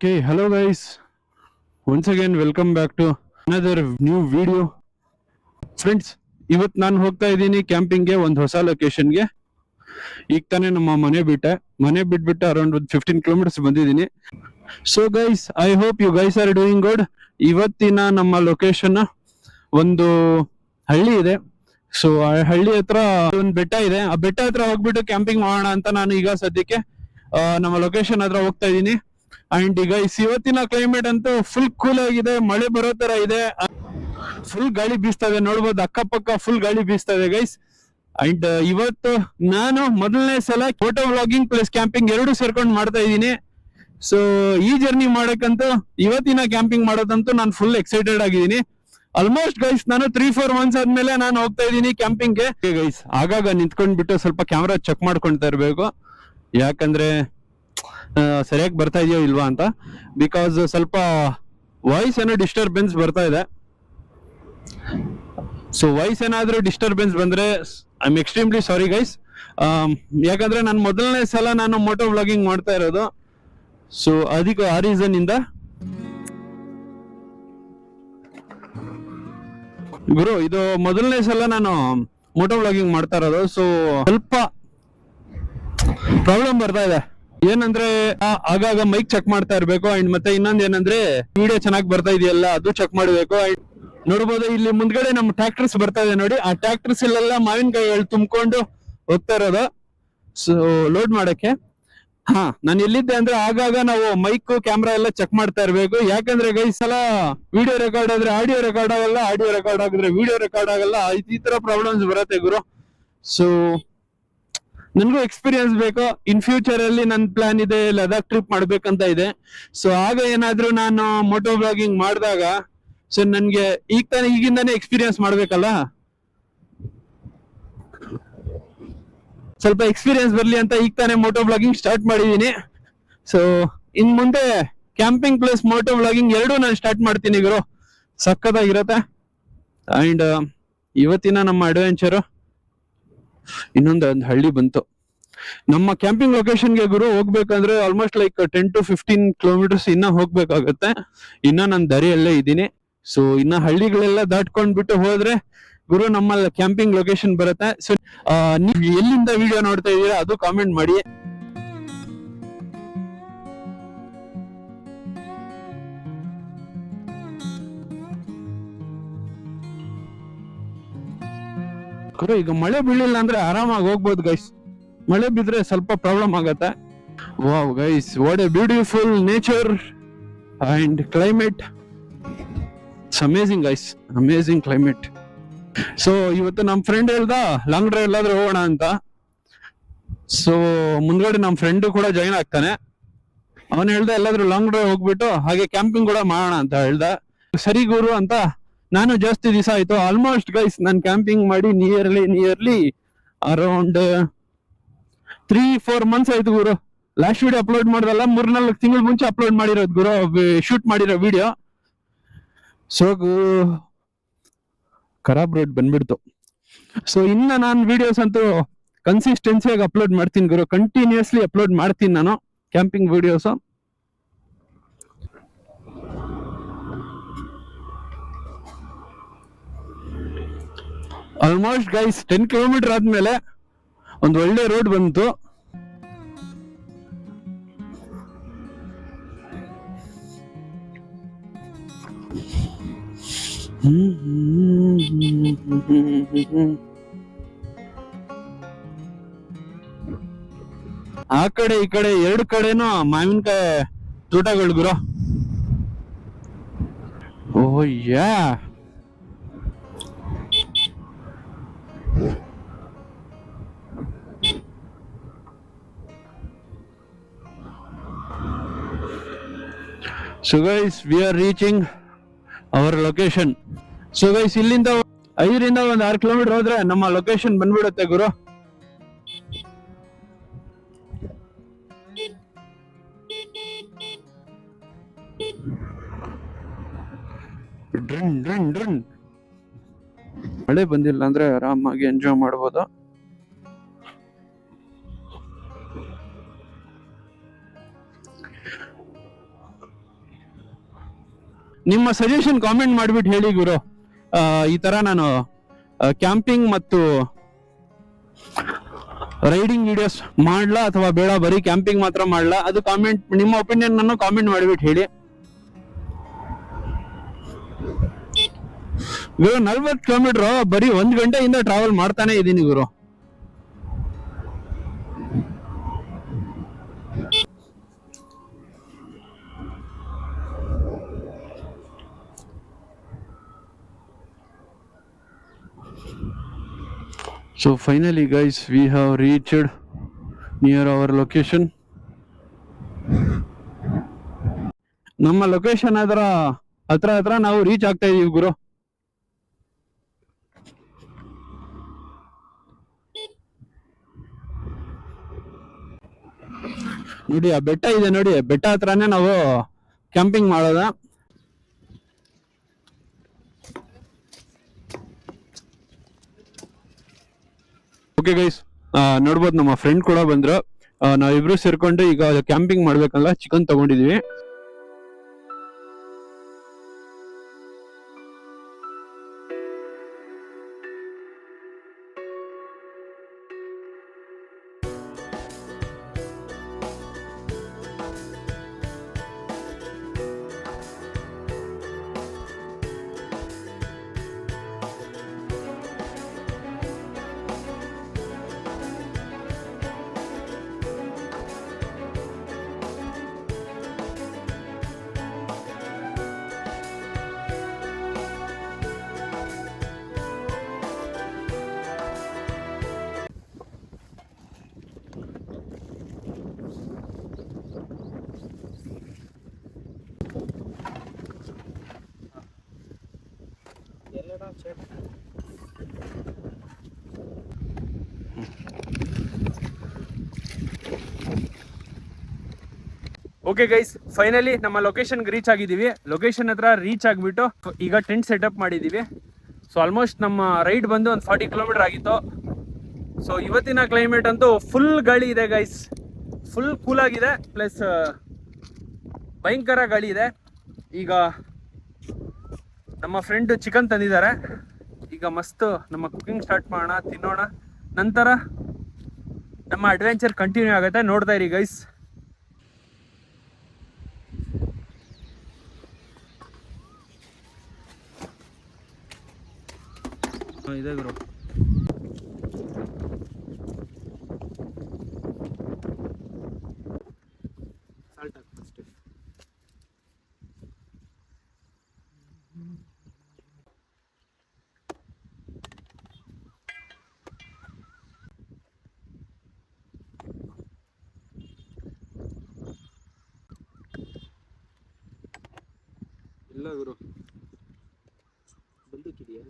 Okay, hello guys. Once again, welcome back to another new video. Friends, ಇವತ್ತು ನಾನು ಹೋಗ್ತಾ ಇದ್ದೀನಿ ಕ್ಯಾಂಪಿಂಗ್ಗೆ ಒಂದು ಹೊಸ ಲೊಕೇಶನ್ಗೆ. ಈಗ ತಾನೇ ನಮ್ಮ ಮನೆ ಬಿಟ್ಬಿಟ್ಟು ಅರೌಂಡ್ 15 ಕಿಲೋಮೀಟರ್ಸ್ ಬಂದಿದ್ದೀನಿ. So guys, I hope you guys are doing good. ಇವತ್ತಿನ ನಮ್ಮ ಲೊಕೇಶನ್ ಒಂದು ಹಳ್ಳಿ ಇದೆ. ಸೊ ಆ ಹಳ್ಳಿ ಹತ್ರ ಒಂದು ಬೆಟ್ಟ ಇದೆ. ಆ ಬೆಟ್ಟ ಹತ್ರ ಹೋಗ್ಬಿಟ್ಟು ಕ್ಯಾಂಪಿಂಗ್ ಮಾಡೋಣ ಅಂತ ನಾನು ಈಗ ಸದ್ಯಕ್ಕೆ ನಮ್ಮ ಲೊಕೇಶನ್ ಹತ್ರ ಹೋಗ್ತಾ ಇದ್ದೀನಿ. ಅಂಡ್ ಈಗ ಇವತ್ತಿನ ಕ್ಲೈಮೇಟ್ ಅಂತೂ ಫುಲ್ ಕೂಲ್ ಆಗಿದೆ, ಮಳೆ ಬರೋ ತರ ಇದೆ, ಫುಲ್ ಗಾಳಿ ಬೀಸ್ತಾ ಇದೆ. ನೋಡ್ಬೋದು ಅಕ್ಕಪಕ್ಕ ಫುಲ್ ಗಾಳಿ ಬೀಸ್ತಾ ಇದೆ ಗೈಸ್. ಅಂಡ್ ಇವತ್ತು ನಾನು ಮೊದಲನೇ ಸಲ ಫೋಟೋ ವ್ಲಾಗಿಂಗ್ ಪ್ಲಸ್ ಕ್ಯಾಂಪಿಂಗ್ ಎರಡು ಸೇರ್ಕೊಂಡು ಮಾಡ್ತಾ ಇದ್ದೀನಿ. ಸೊ ಈ ಜರ್ನಿ ಮಾಡಕ್ಕಂತೂ ಇವತ್ತಿನ ಕ್ಯಾಂಪಿಂಗ್ ಮಾಡೋದಂತೂ ನಾನು ಫುಲ್ ಎಕ್ಸೈಟೆಡ್ ಆಗಿದ್ದೀನಿ. ಆಲ್ಮೋಸ್ಟ್ ಗೈಸ್ ನಾನು 3-4 ಮಂತ್ಸ್ ಆದ್ಮೇಲೆ ನಾನು ಹೋಗ್ತಾ ಇದ್ದೀನಿ ಕ್ಯಾಂಪಿಂಗ್ಗೆ. ಗೈಸ್ ಆಗಾಗ ನಿಂತ್ಕೊಂಡ್ಬಿಟ್ಟು ಸ್ವಲ್ಪ ಕ್ಯಾಮ್ರಾ ಚೆಕ್ ಮಾಡ್ಕೊಳ್ತಾ ಇರ್ಬೇಕು, ಯಾಕಂದ್ರೆ ಸರಿಯಾಗಿ ಬರ್ತಾ ಇದೆಯೋ ಇಲ್ವಾ ಅಂತ. ಬಿಕಾಸ್ ಸ್ವಲ್ಪ ವಾಯ್ಸ್ ಏನೋ ಡಿಸ್ಟರ್ಬೆನ್ಸ್ ಬರ್ತಾ ಇದೆ. ಸೊ ವಾಯ್ಸ್ ಏನಾದ್ರೂ ಡಿಸ್ಟರ್ಬೆನ್ಸ್ ಬಂದ್ರೆ I am extremely sorry guys. ಯಾಕಂದ್ರೆ ನಾನು ಮೊದಲನೇ ಸಲ ನಾನು ಮೋಟೋ ವ್ಲಾಗಿಂಗ್ ಮಾಡ್ತಾ ಇರೋದು. ಸೊ ಅದಕ್ಕೆ ಆ ರೀಸನ್ ಇಂದ ಗುರು ಇದು ಮೊದಲನೇ ಸಲ ನಾನು ಮೋಟೋ ವ್ಲಾಗಿಂಗ್ ಮಾಡ್ತಾ ಇರೋದು. ಸೊ ಸ್ವಲ್ಪ ಪ್ರಾಬ್ಲಮ್ ಬರ್ತಾ ಇದೆ. ಏನಂದ್ರೆ ಆಗಾಗ ಮೈಕ್ ಚೆಕ್ ಮಾಡ್ತಾ ಇರ್ಬೇಕು. ಅಂಡ್ ಮತ್ತೆ ಇನ್ನೊಂದ್ ಏನಂದ್ರೆ ವಿಡಿಯೋ ಚೆನ್ನಾಗಿ ಬರ್ತಾ ಇದೆಯಲ್ಲ ಅದು ಚೆಕ್ ಮಾಡ್ಬೇಕು. ನೋಡ್ಬೋದು ಇಲ್ಲಿ ಮುಂದ್ಗಡೆ ನಮ್ಮ ಟ್ರ್ಯಾಕ್ಟರ್ಸ್ ಬರ್ತಾ ಇದೆ ನೋಡಿ. ಆ ಟ್ರ್ಯಾಕ್ಟರ್ಸ್ ಇಲ್ಲೆಲ್ಲ ಮಾವಿನಕಾಯಿಗಳು ತುಂಬಿಕೊಂಡು ಹೋಗ್ತಾ ಇರೋದು ಸೊ ಲೋಡ್ ಮಾಡಕ್ಕೆ. ನಾನು ಎಲ್ಲಿದ್ದೆ ಅಂದ್ರೆ ಆಗಾಗ ನಾವು ಮೈಕ್ ಕ್ಯಾಮ್ರಾ ಎಲ್ಲ ಚೆಕ್ ಮಾಡ್ತಾ ಇರ್ಬೇಕು. ಯಾಕಂದ್ರೆ ಗೈಸ್ ಸಲ ವಿಡಿಯೋ ರೆಕಾರ್ಡ್ ಆದ್ರೆ ಆಡಿಯೋ ರೆಕಾರ್ಡ್ ಆಗಲ್ಲ, ಆಡಿಯೋ ರೆಕಾರ್ಡ್ ಆಗಿದ್ರೆ ವಿಡಿಯೋ ರೆಕಾರ್ಡ್ ಆಗಲ್ಲ. ಈ ತರ ಪ್ರಾಬ್ಲಮ್ಸ್ ಬರುತ್ತೆ ಗುರು. ಸೊ ನನ್ಗೂ ಎಕ್ಸ್ಪೀರಿಯನ್ಸ್ ಬೇಕು. ಇನ್ ಫ್ಯೂಚರ್ ಅಲ್ಲಿ ನನ್ ಪ್ಲಾನ್ ಇದೆ ಲದಾಖ್ ಟ್ರಿಪ್ ಮಾಡ್ಬೇಕಂತ ಇದೆ. ಸೊ ಆಗ ಏನಾದ್ರೂ ನಾನು ಮೋಟೋ ವ್ಲಾಗಿಂಗ್ ಮಾಡಿದಾಗ ಸೊ ನನ್ಗೆ ಈಗಿಂದಾನೇ ಎಕ್ಸ್ಪೀರಿಯನ್ಸ್ ಮಾಡ್ಬೇಕಲ್ಲ, ಸ್ವಲ್ಪ ಎಕ್ಸ್ಪೀರಿಯನ್ಸ್ ಬರ್ಲಿ ಅಂತ ಈಗ ತಾನೇ ಮೋಟೋ ವ್ಲಾಗಿಂಗ್ ಸ್ಟಾರ್ಟ್ ಮಾಡಿದೀನಿ. ಸೊ ಇನ್ ಮುಂದೆ ಕ್ಯಾಂಪಿಂಗ್ ಪ್ಲಸ್ ಮೋಟೋ ವ್ಲಾಗಿಂಗ್ ಎರಡೂ ನಾನು ಸ್ಟಾರ್ಟ್ ಮಾಡ್ತೀನಿ ಗುರು, ಸಕ್ಕತ್ತಾಗಿರತ್ತೆ. ಅಂಡ್ ಇವತ್ತಿನ ನಮ್ಮ ಅಡ್ವೆಂಚರು ಇನ್ನೊಂದು ಹಳ್ಳಿ ಬಂತು. ನಮ್ಮ ಕ್ಯಾಂಪಿಂಗ್ ಲೊಕೇಶನ್ಗೆ ಗುರು ಹೋಗ್ಬೇಕಂದ್ರೆ ಆಲ್ಮೋಸ್ಟ್ ಲೈಕ್ 10-15 ಕಿಲೋಮೀಟರ್ಸ್ ಇನ್ನ ಹೋಗ್ಬೇಕಾಗತ್ತೆ. ಇನ್ನ ನಾನು ದಾರಿಯಲ್ಲೇ ಇದ್ದೀನಿ. ಸೊ ಇನ್ನ ಹಳ್ಳಿಗಳೆಲ್ಲ ದಾಟ್ಕೊಂಡ್ಬಿಟ್ಟು ಹೋದ್ರೆ ಗುರು ನಮ್ಮ ಕ್ಯಾಂಪಿಂಗ್ ಲೊಕೇಶನ್ ಬರುತ್ತೆ. ಸೊ ನೀವು ಎಲ್ಲಿಂದ ವಿಡಿಯೋ ನೋಡ್ತಾ ಇದ್ದೀರಾ ಅದು ಕಾಮೆಂಟ್ ಮಾಡಿ. ಈಗ ಮಳೆ ಬೀಳಿಲ್ಲ ಅಂದ್ರೆ ಆರಾಮಾಗಿ ಹೋಗ್ಬೋದು ಗೈಸ್. ಮಳೆ ಬಿದ್ರೆ ಸ್ವಲ್ಪ ಪ್ರಾಬ್ಲಮ್ ಆಗತ್ತೆ. Wow guys, what A beautiful nature and climate. It's amazing guys, amazing climate. So ಇವತ್ತು ನಮ್ಮ ಫ್ರೆಂಡ್ ಹೇಳ್ದ ಲಾಂಗ್ ಡ್ರೈವ್ ಎಲ್ಲಾದ್ರೂ ಹೋಗೋಣ ಅಂತ. ಸೊ ಮುಂದ್ಗಡೆ ನಮ್ಮ ಫ್ರೆಂಡ್ ಕೂಡ ಜಾಯಿನ್ ಆಗ್ತಾನೆ. ಅವನು ಹೇಳ್ದ ಎಲ್ಲಾದ್ರೂ ಲಾಂಗ್ ಡ್ರೈವ್ ಹೋಗ್ಬಿಟ್ಟು ಹಾಗೆ ಕ್ಯಾಂಪಿಂಗ್ ಕೂಡ ಮಾಡೋಣ ಅಂತ ಹೇಳ್ದ. ಸರಿ ಗುರು ಅಂತ ನಾನು ಜಾಸ್ತಿ ದಿವಸ ಆಯ್ತು ಆಲ್ಮೋಸ್ಟ್ ಗೈಸ್ ನಾನು ಕ್ಯಾಂಪಿಂಗ್ ಮಾಡಿ ನಿಯರ್ಲಿ ಅರೌಂಡ್ 3-4 ಮಂತ್ಸ್ ಆಯ್ತು ಗುರು. ಲಾಸ್ಟ್ ವಿಡಿಯೋ ಅಪ್ಲೋಡ್ ಮಾಡ್ದಲ್ಲ 3-4 ತಿಂಗಳ ಮುಂಚೆ ಅಪ್ಲೋಡ್ ಮಾಡಿರೋದು ಗುರು, ಶೂಟ್ ಮಾಡಿರೋ ವಿಡಿಯೋ. ಸೊ ಖರಾಬ್ ರೋಡ್ ಬಂದ್ಬಿಡ್ತು. ಸೊ ಇನ್ನ ನಾನು ವಿಡಿಯೋಸ್ ಅಂತೂ ಕನ್ಸಿಸ್ಟೆನ್ಸಿಯಾಗಿ ಅಪ್ಲೋಡ್ ಮಾಡ್ತೀನಿ ಗುರು, ಕಂಟಿನ್ಯೂಸ್ಲಿ ಅಪ್ಲೋಡ್ ಮಾಡ್ತೀನಿ ನಾನು camping videos. Almost guys 10 kilometre ಆದ್ಮೇಲೆ ಒಂದು ಒಳ್ಳೆ ರೋಡ್ ಬಂತು. ಆ ಕಡೆ ಈ ಕಡೆ ಎರಡು ಕಡೆನೂ ಮಾವಿನಕಾಯಿ ತೋಟಗಳು ಗುರು. ಓ ಯಾ, so guys we are reaching our location. so guys ಇಲ್ಲಿಂದ 5ರಿಂದ 6 ಕಿಲೋಮೀಟರ್ ಹೋದ್ರೆ ನಮ್ಮ ಲೊಕೇಶನ್ ಬಂದ್ಬಿಡುತ್ತೆ ಗುರು. ಡ್ರನ್ ಮಳೆ ಬಂದಿಲ್ಲ ಅಂದ್ರೆ ಆರಾಮಾಗಿ ಎಂಜಾಯ್ ಮಾಡ್ಬೋದು. ನಿಮ್ಮ ಸಜೆಷನ್ ಕಾಮೆಂಟ್ ಮಾಡಿಬಿಟ್ಟು ಹೇಳಿ ಗುರು. ಈ ತರ ನಾನು ಕ್ಯಾಂಪಿಂಗ್ ಮತ್ತು ರೈಡಿಂಗ್ ವಿಡಿಯೋಸ್ ಮಾಡ್ಲಾ ಅಥವಾ ಬೇಡ, ಬರೀ ಕ್ಯಾಂಪಿಂಗ್ ಮಾತ್ರ ಮಾಡ್ಲಾ, ಅದು ಕಾಮೆಂಟ್, ನಿಮ್ಮ ಒಪಿನಿಯನ್ ಅನ್ನು ಕಾಮೆಂಟ್ ಮಾಡಿಬಿಟ್ಟು ಹೇಳಿ ಗುರು. 40 ಕಿಲೋಮೀಟರ್ ಬರೀ 1 ಗಂಟೆಯಿಂದ ಟ್ರಾವೆಲ್ ಮಾಡ್ತಾನೆ ಇದ್ದೀನಿ ಗುರು. So finally guys, we have reached near our location. ನಮ್ಮ ಲೊಕೇಶನ್ ಹತ್ರ ನಾವು ರೀಚ್ ಆಗ್ತಾ ಇದೀವಿ ಗುರು. ನೋಡಿ ಆ ಬೆಟ್ಟ ಇದೆ ನೋಡಿ, ಬೆಟ್ಟ ಹತ್ರನೇ ನಾವು ಕ್ಯಾಂಪಿಂಗ್ ಮಾಡೋದ. ಓಕೆ ಗೈಸ್, ನೋಡ್ಬೋದು ನಮ್ಮ ಫ್ರೆಂಡ್ ಕೂಡ ಬಂದ್ರು. ನಾವಿಬ್ರು ಸೇರ್ಕೊಂಡು ಈಗ ಕ್ಯಾಂಪಿಂಗ್ ಮಾಡ್ಬೇಕಲ್ಲ, ಚಿಕನ್ ತಗೊಂಡಿದೀವಿ. ಓಕೆ ಗೈಸ್, ಫೈನಲಿ ನಮ್ಮ ಲೊಕೇಶನ್ಗೆ ರೀಚ್ ಆಗಿದ್ದೀವಿ. ಲೊಕೇಶನ್ ಹತ್ರ ರೀಚ್ ಆಗಿಬಿಟ್ಟು ಈಗ ಟೆಂಟ್ ಸೆಟಪ್ ಮಾಡಿದ್ದೀವಿ. ಸೊ ಆಲ್ಮೋಸ್ಟ್ ನಮ್ಮ ರೈಡ್ ಬಂದು ಒಂದು 40 ಕಿಲೋಮೀಟರ್ ಆಗಿತ್ತು. ಸೊ ಇವತ್ತಿನ ಕ್ಲೈಮೇಟ್ ಅಂತೂ ಫುಲ್ ಗಾಳಿ ಇದೆ ಗೈಸ್, ಫುಲ್ ಕೂಲ್ ಆಗಿದೆ, ಪ್ಲಸ್ ಭಯಂಕರ ಗಾಳಿ ಇದೆ. ಈಗ ನಮ್ಮ ಫ್ರೆಂಡ್ ಚಿಕನ್ ತಂದಿದ್ದಾರೆ. ಈಗ ಮಸ್ತ್ ನಮ್ಮ ಕುಕಿಂಗ್ ಸ್ಟಾರ್ಟ್ ಮಾಡೋಣ, ತಿನ್ನೋಣ, ನಂತರ ನಮ್ಮ ಅಡ್ವೆಂಚರ್ ಕಂಟಿನ್ಯೂ ಆಗುತ್ತೆ. ನೋಡ್ತಾ ಇರಿ ಗೈಸ್. ಇದೆ ಗುರು, ಸಾಲ್ಟ್ ಹಾಕು ಫಸ್ಟ್. ಇಲ್ಲ ಗುರು, ಬಂದೂಕಿದೆಯಾ?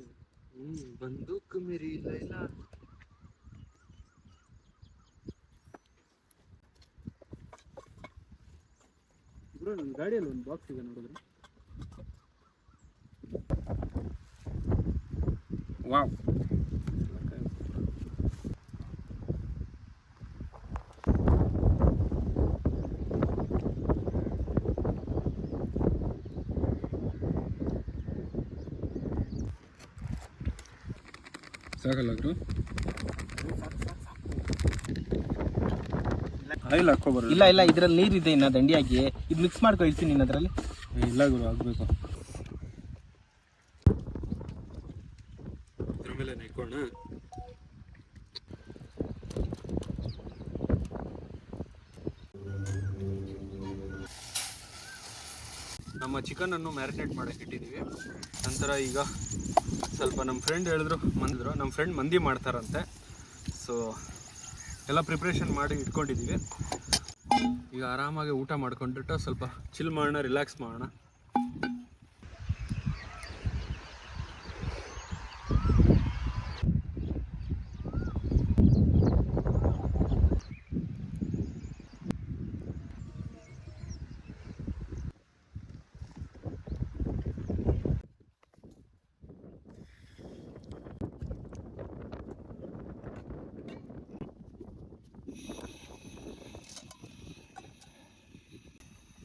ಬಂದೂಕ್ ಮೇರಿ ಲೈಲಾ. ಬ್ರೋ, ನನ್ನ ಗಾಡಿಯಲ್ಲಿ ಒಂದು ಬಾಕ್ಸ್ ಇದೆ ನೋಡಿದ್ರೆ. ವಾವ್, ಸಾಕಲ್ಲ ಗುರು? ಆಯಿಲ್ ಹಾಕೋಬಾರ್ದು. ಇಲ್ಲ ಇಲ್ಲ, ಇದ್ರಲ್ಲಿ ನೀರಿದೆ, ಇನ್ನ ದಂಡಿ ಹಾಕಿ ಇದು ಮಿಕ್ಸ್ ಮಾಡ್ಕೊ ಇಳ್ತೀನಿ ಇನ್ನು ಅದರಲ್ಲಿ. ಇಲ್ಲ ಗುರು, ಹಾಕ್ಬೇಕು. ಇದ್ರ ಮೇಲೆ ಇಟ್ಕೋಣ. ನಮ್ಮ ಚಿಕನ್ ಅನ್ನು ಮ್ಯಾರಿನೇಟ್ ಮಾಡಕ್ಕೆ ಇಟ್ಟಿದ್ದೀವಿ. ನಂತರ ಈಗ ಸ್ವಲ್ಪ ನಮ್ಮ ಫ್ರೆಂಡ್ ಹೇಳಿದ್ರು, ನಮ್ಮ ಫ್ರೆಂಡ್ ಮಂದಿ ಮಾಡ್ತಾರಂತೆ. ಸೊ ಎಲ್ಲ ಪ್ರಿಪ್ರೇಷನ್ ಮಾಡಿ ಇಟ್ಕೊಂಡಿದ್ದೀವಿ. ಈಗ ಆರಾಮಾಗಿ ಊಟ ಮಾಡ್ಕೊಂಡ್ಬಿಟ್ಟು ಸ್ವಲ್ಪ ಚಿಲ್ ಮಾಡೋಣ, ರಿಲ್ಯಾಕ್ಸ್ ಮಾಡೋಣ.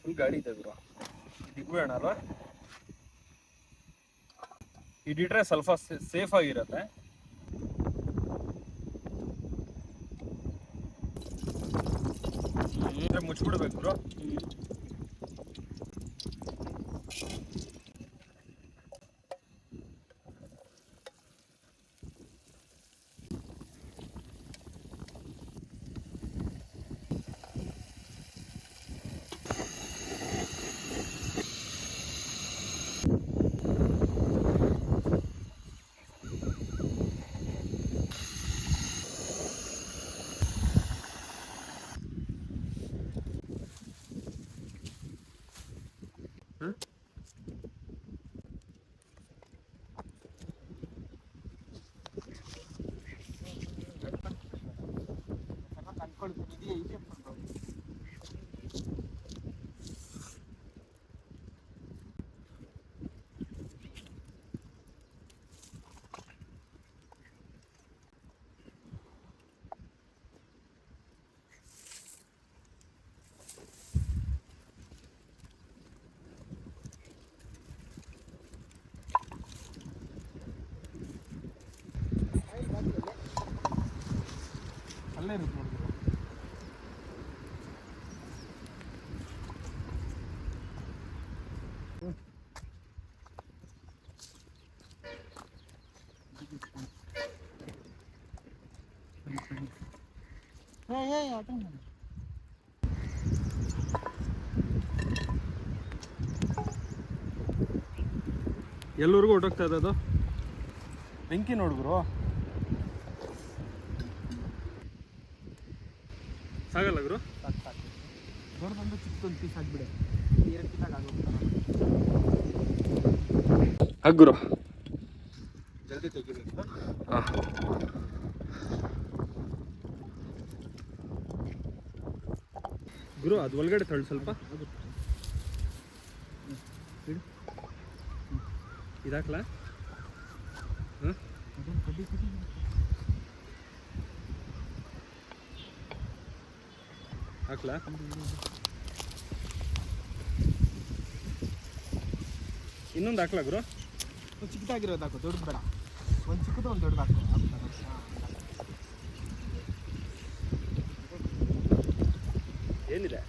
ಫುಲ್ ಗಾಡಿ ಇದೆ ಬ್ರೋ, ದಿಗ್ಬೇಡ ಅಲ್ವಾ? ಇದಿಟ್ರೆ ಸ್ವಲ್ಪ ಸೇಫ್ ಆಗಿರುತ್ತೆ. ಮುಚ್ಚಿಬಿಡ್ಬೇಕು ಬ್ರೋ. ಅಲ್ಲೇ ಇರುತ್ತೆ ನೋಡಿದ್ರು. ಎಲ್ಲರಿಗೂ ಹೊಟ್ಟೋಗ್ತಾ ಇದೆ ಅದು. ಬೆಂಕಿ ನೋಡಿದ್ರು ಸಾಗಲ್ಲ ಗುರು. ದೊಡ್ಡದೊಂದು ಚಿಕ್ಕದೊಂದು ಪೀಸ್ ಆಗಿಬಿಡೆ. 2 ಪೀಸಾಗಿ ಆಗೋಗ್ತಾರ. ಗುರು ಜಲ್ದಿ ತೆಗಿಬೇಕು. ಗುರು ಅದು ಒಳಗಡೆ ತಳ್ಳಿ ಸ್ವಲ್ಪ. ಇದಾಕ್ಲಾ? ಹಾಕ್ಲಾ? ಇನ್ನೊಂದು ಹಾಕ್ಲಾ ಗುರು? ಚಿಕ್ಕದಾಗಿರೋದು ಹಾಕು, ದೊಡ್ಡದು ಬೇಡ. ಒಂದು ಚಿಕ್ಕದು ಒಂದು ದೊಡ್ಡದು ಹಾಕು. ಏನಿದೆ?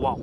Wow.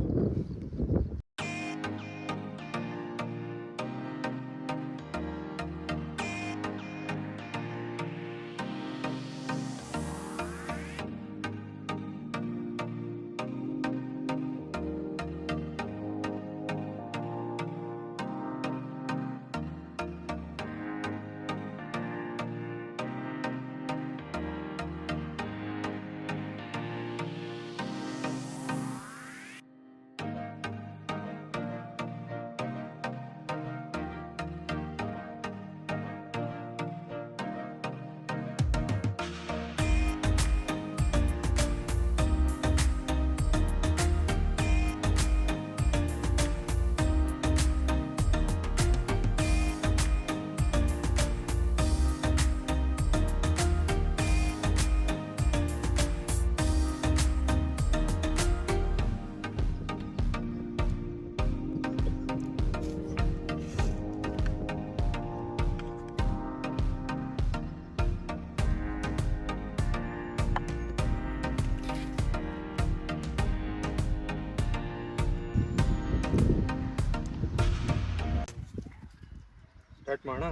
ಸ್ಟಾರ್ಟ್ ಮಾಡೋಣ.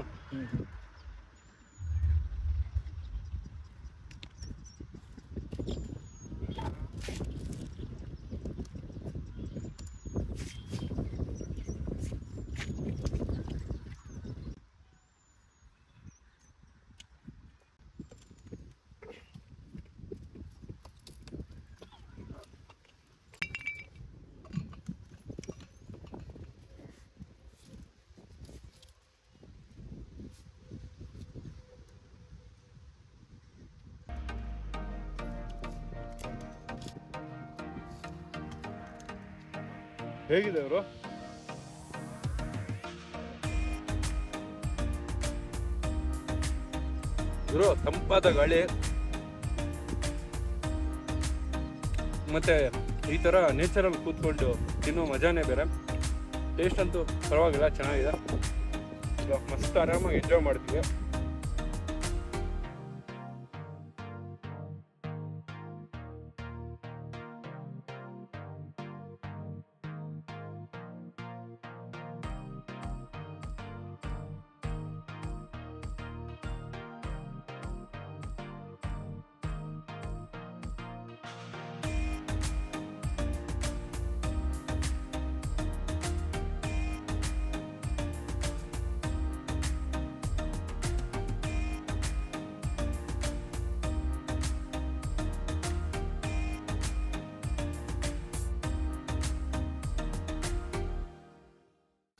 ಹೇಗಿದೆ ಅವರು? ಇರೋ ತಂಪಾದ ಗಾಳಿ ಮತ್ತೆ ಈ ತರ ನೇಚರಲ್ಲಿ ಕೂತ್ಕೊಂಡು ತಿನ್ನೋ ಮಜಾನೇ ಬೇರೆ. ಟೇಸ್ಟ್ ಅಂತೂ ಪರವಾಗಿಲ್ಲ, ಚೆನ್ನಾಗಿದೆ. ಮಸ್ತ್ ಆರಾಮಾಗಿ ಎಂಜಾಯ್ ಮಾಡ್ತೀವಿ.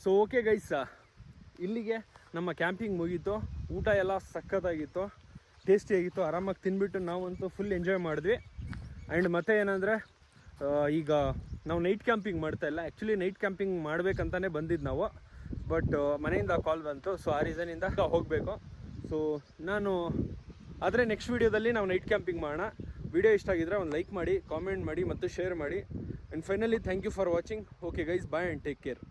ಸೊ ಓಕೆ ಗೈಸ್, ಇಲ್ಲಿಗೆ ನಮ್ಮ ಕ್ಯಾಂಪಿಂಗ್ ಮುಗೀತು. ಊಟ ಎಲ್ಲ ಸಖತ್ತಾಗಿತ್ತು, ಟೇಸ್ಟಿಯಾಗಿತ್ತು. ಆರಾಮಾಗಿ ತಿನ್ಬಿಟ್ಟು ನಾವಂತೂ ಫುಲ್ ಎಂಜಾಯ್ ಮಾಡಿದ್ವಿ. ಆ್ಯಂಡ್ ಮತ್ತೆ ಏನಂದರೆ ಈಗ ನಾವು ನೈಟ್ ಕ್ಯಾಂಪಿಂಗ್ ಮಾಡ್ತಾ ಇಲ್ಲ. ಆ್ಯಕ್ಚುಲಿ ನೈಟ್ ಕ್ಯಾಂಪಿಂಗ್ ಮಾಡಬೇಕಂತಲೇ ಬಂದಿದ್ದು ನಾವು, ಬಟ್ ಮನೆಯಿಂದ ಕಾಲ್ ಬಂತು. ಸೊ ಆ ರೀಸನಿಂದ ಹೋಗಬೇಕು. ಸೊ ನಾನು ಆದರೆ ನೆಕ್ಸ್ಟ್ ವೀಡಿಯೋದಲ್ಲಿ ನಾವು ನೈಟ್ ಕ್ಯಾಂಪಿಂಗ್ ಮಾಡೋಣ. ವಿಡಿಯೋ ಇಷ್ಟ ಆಗಿದ್ರೆ ಒಂದು ಲೈಕ್ ಮಾಡಿ, ಕಾಮೆಂಟ್ ಮಾಡಿ ಮತ್ತು ಶೇರ್ ಮಾಡಿ. And finally thank you for watching. Okay guys, bye and take care.